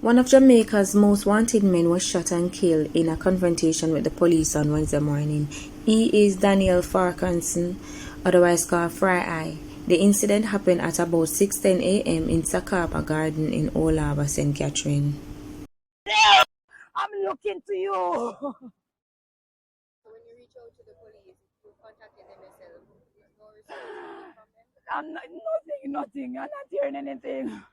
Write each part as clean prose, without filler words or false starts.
One of Jamaica's most wanted men was shot and killed in a confrontation with the police on Wednesday morning. He is Daniel Farquharson, otherwise called Fry Eye. The incident happened at about 6:10 a.m. in Sakapa Garden in Old Harbour, St. Catherine. I'm looking to you. So when you reach out to the police, you contacted them yourself. No response from them? Nothing. I'm not hearing anything.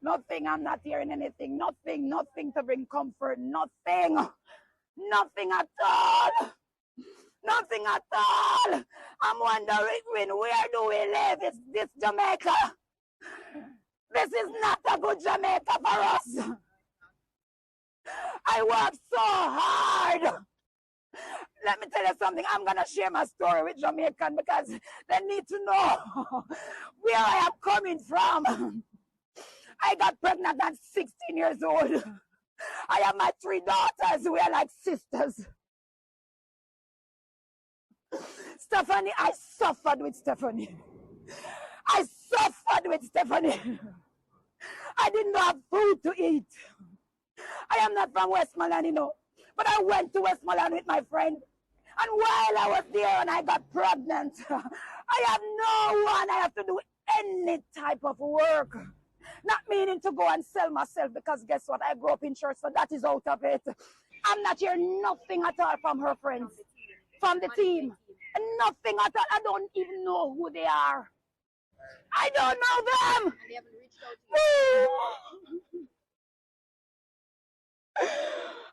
Nothing. I'm not hearing anything. Nothing to bring comfort. Nothing at all. Nothing at all. I'm wondering, where do we live? Is this Jamaica? This is not a good Jamaica for us. I worked so hard. Let me tell you something. I'm going to share my story with Jamaican because they need to know where I am coming from. I got pregnant at 16 years old. I have my 3 daughters. We are like sisters. Stephanie, I suffered with Stephanie. I didn't have food to eat. I am not from Westmoreland, but I went to Westmoreland with my friend. And while I was there and I got pregnant, I have no one. I have to do any type of work. Not meaning to go and sell myself because guess what? I grew up in church, so that is out of it. I'm not hearing nothing at all from her friends, from the team. Nothing at all. I don't even know who they are. I don't know them. And they haven't reached out to you?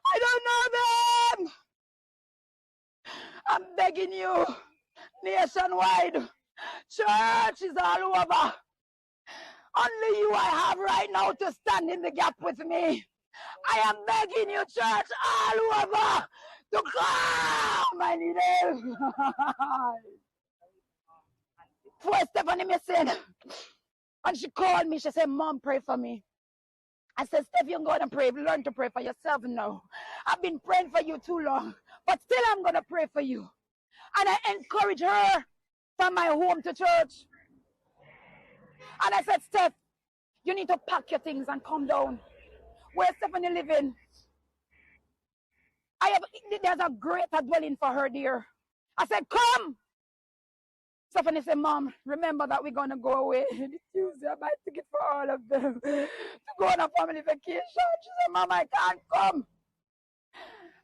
I don't know them. I'm begging you, nationwide, church is all over. Only you I have right now to stand in the gap with me. I am begging you, church, all over, to come. I need help. Poor Stephanie missing. And she called me. She said, Mom, pray for me. I said, Steph, you go and pray. Learn to pray for yourself now. I've been praying for you too long. But still, I'm going to pray for you. And I encourage her from my home to church. And I said, Steph, you need to pack your things and come down. Where's Stephanie living? There's a greater dwelling for her there. I said, come. Stephanie said, Mom, remember that we're going to go away this Tuesday. I buy a ticket for all of them to go on a family vacation. She said, Mom, I can't come.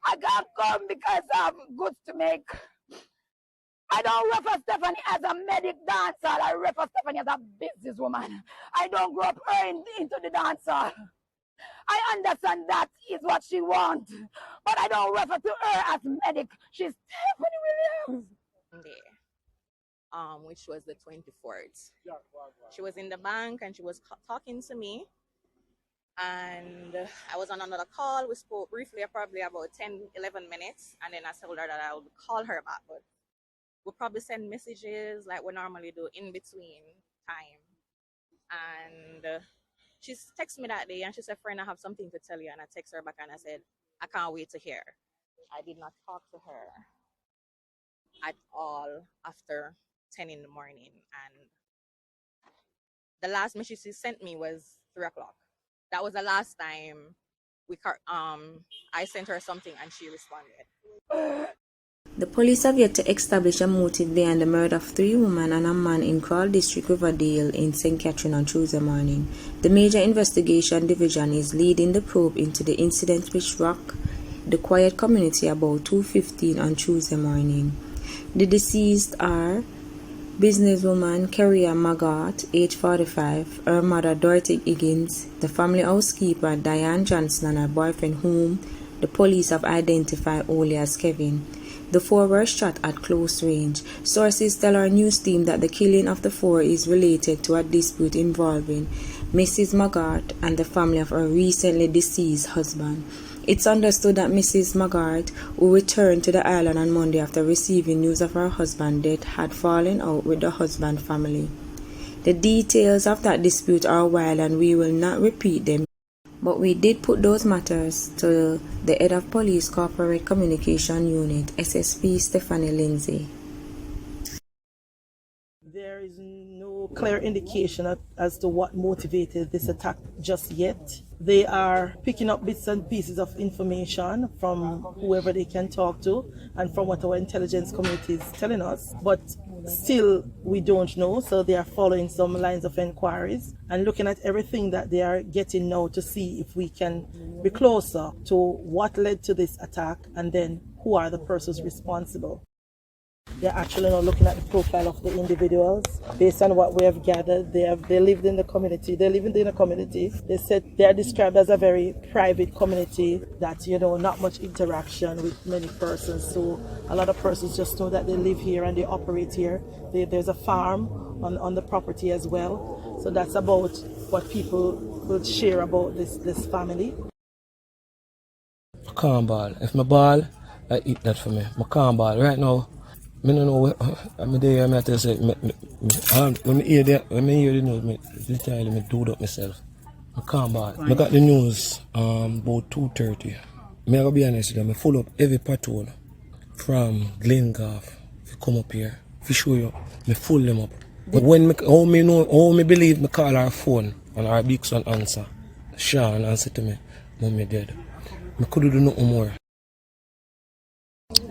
I can't come because I have goods to make. I don't refer Stephanie as a medic dancer. I refer Stephanie as a businesswoman. I don't grow up her into the dancer. I understand that is what she wants. But I don't refer to her as medic. She's Stephanie Williams. Which was the 24th. She was in the bank and she was talking to me. And I was on another call. We spoke briefly, probably about 10, 11 minutes. And then I told her that I would call her back. But we'll probably send messages like we normally do in between time. And she texted me that day and she said, friend, I have something to tell you. And I text her back and I said, I can't wait to hear. I did not talk to her at all after 10 in the morning. And the last message she sent me was 3 o'clock. That was the last time I sent her something and she responded. The police have yet to establish a motive behind the murder of 3 women and a man in Crawl District, Riverdale in St. Catherine on Tuesday morning. The Major Investigation Division is leading the probe into the incident which rocked the quiet community about 2:15 on Tuesday morning. The deceased are businesswoman Carrie Maggart, age 45, her mother Dorothy Higgins, the family housekeeper Diane Johnson and her boyfriend whom the police have identified only as Kevin. The 4 were shot at close range. Sources tell our news team that the killing of the 4 is related to a dispute involving Mrs. Maggart and the family of her recently deceased husband. It's understood that Mrs. Maggart, who returned to the island on Monday after receiving news of her husband's death, had fallen out with the husband family. The details of that dispute are wild and we will not repeat them, but we did put those matters to the head of Police Corporate Communication Unit, SSP Stephanie Lindsay. There is no clear indication as to what motivated this attack just yet. They are picking up bits and pieces of information from whoever they can talk to and from what our intelligence community is telling us. But still, we don't know. So they are following some lines of inquiries and looking at everything that they are getting now to see if we can be closer to what led to this attack and then who are the persons responsible. They're actually now looking at the profile of the individuals. Based on what we have gathered, they lived in the community. They live in the community. They said they are described as a very private community that, not much interaction with many persons. So a lot of persons just know that they live here and they operate here. There's a farm on the property as well. So that's about what people will share about this family. I can't ball. If my ball, I eat that for me. I can't ball. Right now, I don't know what I'm there. I tell you, when I hear the news, I do that myself. I can't ball. I got the news about 2:30. I'm going to be honest with you, I full up every patrol from Glengarth to come up here. To show you, I full them up. But when how me believe me call her phone and our big son answer, Sean answer to me, Mommy dead. I couldn't do nothing more.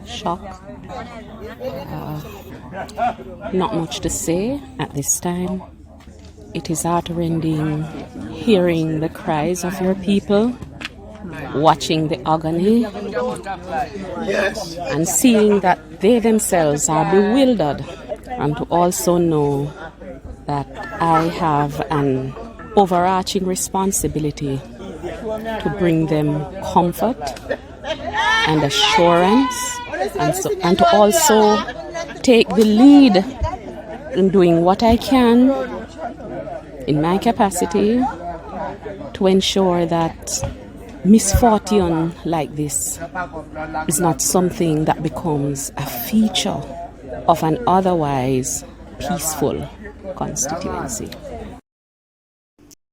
Shock. Not much to say at this time. It is heartrending hearing the cries of your people, watching the agony, and seeing that they themselves are bewildered, and to also know that I have an overarching responsibility to bring them comfort and assurance, and to also take the lead in doing what I can in my capacity to ensure that misfortune like this is not something that becomes a feature of an otherwise peaceful constituency.